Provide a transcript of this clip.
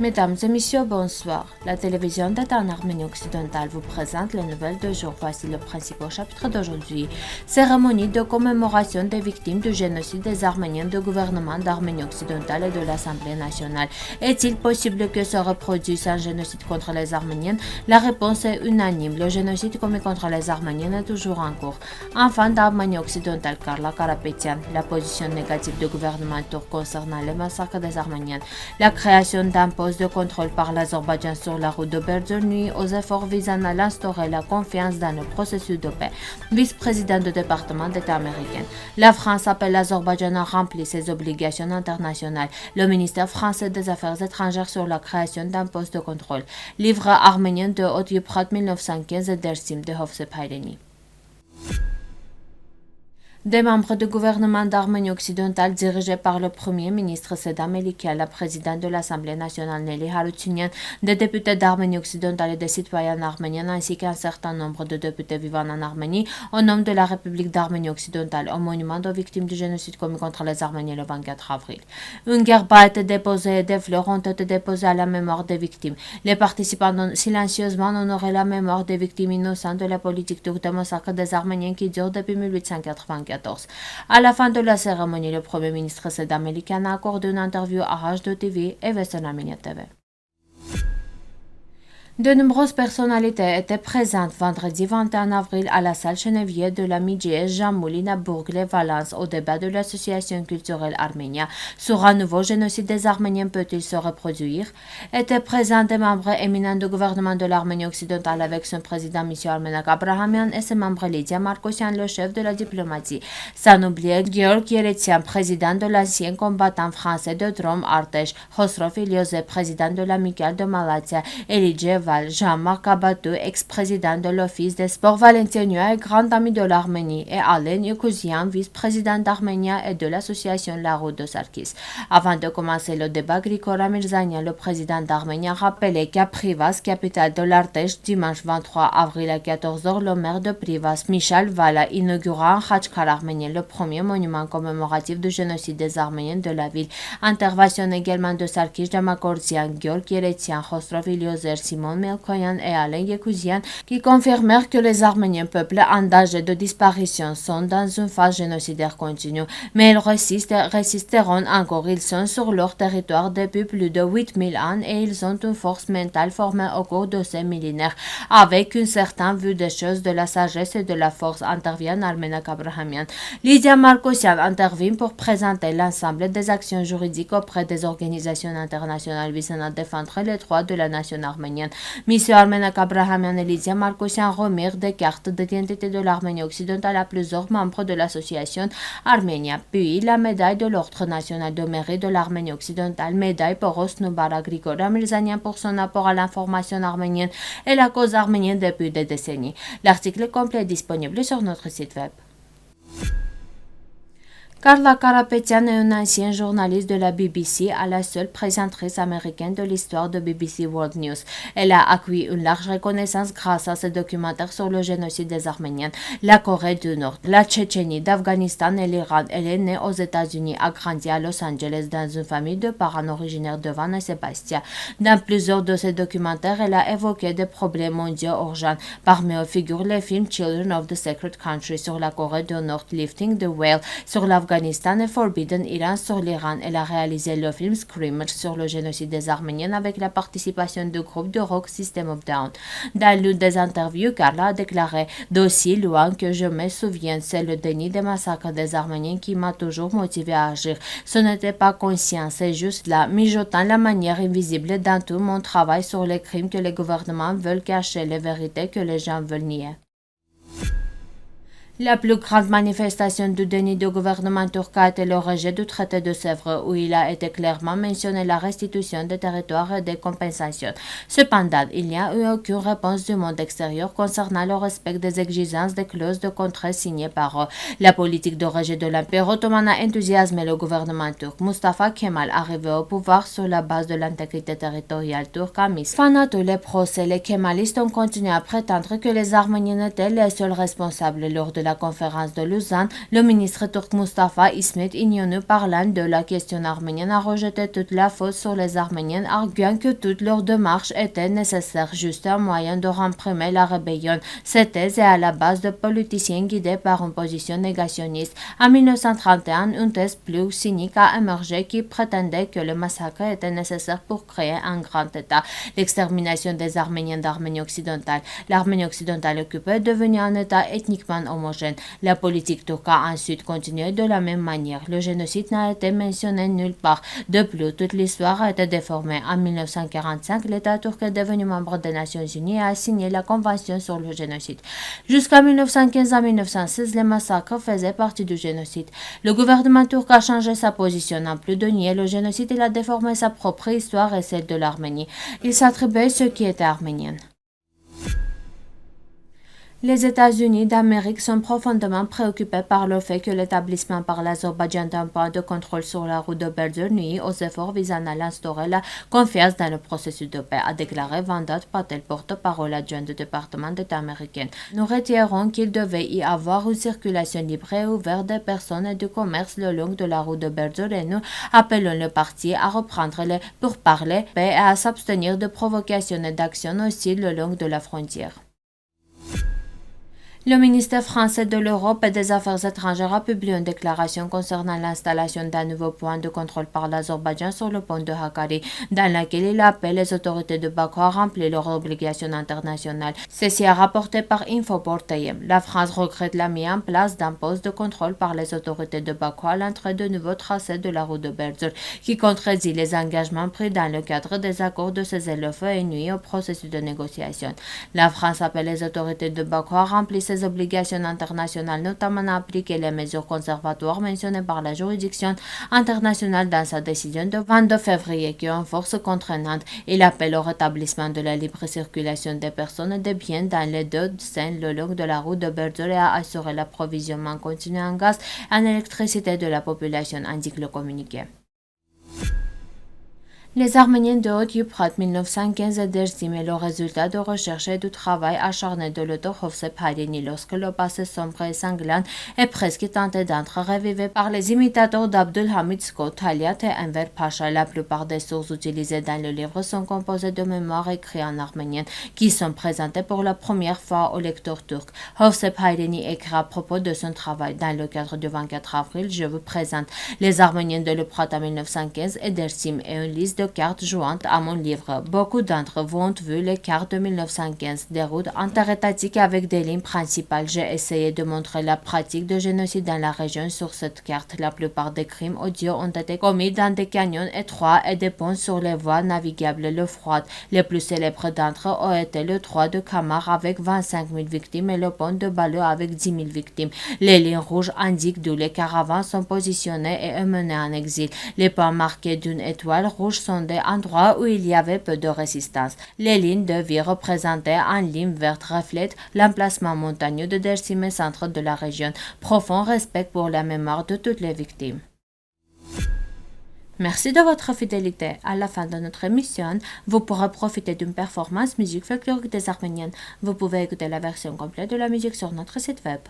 Mesdames et messieurs, bonsoir. La télévision d'État en Arménie occidentale vous présente les nouvelles de jour. Voici le principal chapitre d'aujourd'hui. Cérémonie de commémoration des victimes du génocide des Arméniens du gouvernement d'Arménie occidentale et de l'Assemblée nationale. Est-il possible que se reproduise un génocide contre les Arméniens? La réponse est unanime. Le génocide commis contre les Arméniens est toujours en cours. Enfant d'Arménie occidentale, Karla Karapetyan, la position négative du gouvernement turc concernant les massacres des Arméniens. La création d'un poste de contrôle par l'Azerbaïdjan sur la route de Berger nuit aux efforts visant à instaurer la confiance dans le processus de paix. Vice-président du département d'État américain. La France appelle l'Azerbaïdjan à remplir ses obligations internationales. Le ministère français des Affaires étrangères sur la création d'un poste de contrôle. Livre arménien de Otyuprat 1915 et Dersim de Hovsepaileni. Des membres du gouvernement d'Arménie occidentale dirigés par le premier ministre Seda Melikian, la présidente de l'Assemblée nationale Nelly Haroutunian, des députés d'Arménie occidentale et des citoyens arméniens ainsi qu'un certain nombre de députés vivant en Arménie au nom de la République d'Arménie occidentale au monument aux victimes du génocide commis contre les Arméniens le 24 avril. Une guerre a été déposée et des fleurs ont été déposées à la mémoire des victimes. Les participants ont silencieusement honoré la mémoire des victimes innocentes de la politique de massacre des Arméniens qui dure depuis 1894. À la fin de la cérémonie, le Premier ministre Seda Melikian a accordé une interview à HD TV et Western Armenia TV. De nombreuses personnalités étaient présentes vendredi 21 avril à la salle Chenevier de la Midjies Jamoulin à Bourg-les-Valence au débat de l'association culturelle Arménia sur un nouveau génocide des Arméniens peut-il se reproduire. Étaient présents des membres éminents du gouvernement de l'Arménie occidentale avec son président M. Armenak Abrahamian et ses membres Lydia Markosyan, le chef de la diplomatie. Sans oublier Georg Yeretian, président de l'ancien combattant français de Drôme Artesh, Khosrow Iliozé, président de l'amicale de Malatya, Elijah Jean-Marc Abatou, ex-président de l'Office des sports Valentin grand ami de l'Arménie, et Alen Yekouzian, vice-président d'Arménia et de l'association La Route de Sarkis. Avant de commencer le débat, Grigora Mirzanian, le président d'Arménie, a rappelé qu'à Privas, capitale de l'Ardèche, dimanche 23 avril à 14h, le maire de Privas, Michal Vala, inaugura en Khachkar arménien le premier monument commémoratif du génocide des Arméniens de la ville. Intervention également de Sarkis Damakorzian, Georg Yeretian, Khosrow Iliozer, Simon Melkoyan et Alain Yekouzian qui confirmèrent que les Arméniens, peuple en danger de disparition, sont dans une phase génocidaire continue. Mais ils résisteront encore. Ils sont sur leur territoire depuis plus de 8000 ans et ils ont une force mentale formée au cours de ces millénaires. Avec une certaine vue des choses, de la sagesse et de la force, intervient Armenak Abrahamian. Lydia Markosyan intervient pour présenter l'ensemble des actions juridiques auprès des organisations internationales visant à défendre les droits de la nation arménienne. M. Armenak Abrahamian et Lydia Markosyan remirent des cartes d'identité de l'Arménie occidentale à plusieurs membres de l'association Arménia, puis la médaille de l'Ordre national de mérite de l'Arménie occidentale, médaille pour Osnubara Grigora Mirzanian pour son apport à l'information arménienne et la cause arménienne depuis des décennies. L'article complet est disponible sur notre site web. Karla Karapetyan est une ancienne journaliste de la BBC à la seule présentatrice américaine de l'histoire de BBC World News. Elle a acquis une large reconnaissance grâce à ses documentaires sur le génocide des Arméniens, la Corée du Nord, la Tchétchénie, d'Afghanistan et l'Iran. Elle est née aux États-Unis, a grandi à Los Angeles dans une famille de parents originaires de Van et Sébastien. Dans plusieurs de ses documentaires, elle a évoqué des problèmes mondiaux urgents. Parmi eux figurent les films Children of the Sacred Country sur la Corée du Nord, Lifting the Veil sur l'Afghanistan et Forbidden Iran sur l'Iran. Elle a réalisé le film Screamers sur le génocide des Arméniens avec la participation du groupe de rock System of Down. Dans l'une des interviews, Karla a déclaré « D'aussi loin que je me souviens, c'est le déni des massacres des Arméniens qui m'a toujours motivé à agir. Ce n'était pas conscient, c'est juste là, mijotant la manière invisible dans tout mon travail sur les crimes que les gouvernements veulent cacher, les vérités que les gens veulent nier. » La plus grande manifestation du déni du gouvernement turc a été le rejet du traité de Sèvres, où il a été clairement mentionné la restitution des territoires et des compensations. Cependant, il n'y a eu aucune réponse du monde extérieur concernant le respect des exigences des clauses de contrat signées par eux. La politique de rejet de l'Empire ottoman a enthousiasmé le gouvernement turc. Mustafa Kemal, arrivé au pouvoir sur la base de l'intégrité territoriale turque, a mis fin à tous les procès. Les kémalistes ont continué à prétendre que les Arméniens étaient les seuls responsables lors de la conférence de Lausanne, le ministre turc Mustafa İsmet İnönü, parlant de la question arménienne, a rejeté toute la faute sur les Arméniens, arguant que toute leur démarche était nécessaire, juste un moyen de réprimer la rébellion. Cette thèse est à la base de politiciens guidés par une position négationniste. En 1931, une thèse plus cynique a émergé qui prétendait que le massacre était nécessaire pour créer un grand État. L'extermination des Arméniens d'Arménie occidentale. L'Arménie occidentale occupée est devenue un État ethniquement homogène. La politique turque a ensuite continué de la même manière. Le génocide n'a été mentionné nulle part. De plus, toute l'histoire a été déformée. En 1945, l'État turc est devenu membre des Nations Unies et a signé la Convention sur le génocide. Jusqu'en 1915 à 1916, les massacres faisaient partie du génocide. Le gouvernement turc a changé sa position, en plus de nier le génocide, il a déformé sa propre histoire et celle de l'Arménie. Il s'attribuait ce qui était arménien. Les États-Unis d'Amérique sont profondément préoccupés par le fait que l'établissement par l'Azerbaïdjan d'un point de contrôle sur la route de Berger nuit aux efforts visant à instaurer la confiance dans le processus de paix, a déclaré Vandad Patel, porte-parole adjoint du département d'État américain. Nous retirons qu'il devait y avoir une circulation libre et ouverte des personnes et du commerce le long de la route de Berger et nous appelons le parti à reprendre les pourparlers paix et à s'abstenir de provocations et d'actions hostiles le long de la frontière. Le ministère français de l'Europe et des Affaires étrangères a publié une déclaration concernant l'installation d'un nouveau point de contrôle par l'Azerbaïdjan sur le pont de Hakkari, dans laquelle il appelle les autorités de Bakou à remplir leurs obligations internationales. Ceci est rapporté par Infoport-TM. La France regrette la mise en place d'un poste de contrôle par les autorités de Bakou à l'entrée de nouveaux tracés de la route de Berger, qui contredit les engagements pris dans le cadre des accords de cessez-le-feu et nuit au processus de négociation. La France appelle les autorités de Bakou à remplir ses obligations internationales, notamment à appliquer les mesures conservatoires mentionnées par la juridiction internationale dans sa décision de 22 février qui ont force contraignante. Il appelle au rétablissement de la libre circulation des personnes et des biens dans les deux scènes le long de la route de Berger et à assurer l'approvisionnement continu en gaz et en électricité de la population, indique le communiqué. Les Arméniens de Haute-Youprat 1915 et Dersim est le résultat de recherche et du travail acharné de l'auteur Hovsep Haydeni lorsque le passé sombre et sanglant est presque tenté d'être revivé par les imitateurs d'Abdulhamid Scott, Talyat et Enver Pasha. La plupart des sources utilisées dans le livre sont composées de mémoires écrites en arménien qui sont présentées pour la première fois au lecteur turc. Hovsep Haydeni écrit à propos de son travail. Dans le cadre du 24 avril, je vous présente les Arméniens de l'Euphrate en 1915 et Dersim et une liste de cartes jointes à mon livre. Beaucoup d'entre vous ont vu les cartes de 1915, des routes interétatiques avec des lignes principales. J'ai essayé de montrer la pratique de génocide dans la région sur cette carte. La plupart des crimes odieux ont été commis dans des canyons étroits et des ponts sur les voies navigables l'Euphrate. Les plus célèbres d'entre eux ont été le 3 de Kamar avec 25 000 victimes et le pont de Balou avec 10 000 victimes. Les lignes rouges indiquent d'où les caravans sont positionnés et emmenés en exil. Les points marqués d'une étoile rouge sont des endroits où il y avait peu de résistance. Les lignes de vie représentées en ligne verte reflètent l'emplacement montagneux de Dersim et centre de la région. Profond respect pour la mémoire de toutes les victimes. Merci de votre fidélité. À la fin de notre émission, vous pourrez profiter d'une performance musique folklorique des Arméniennes. Vous pouvez écouter la version complète de la musique sur notre site web.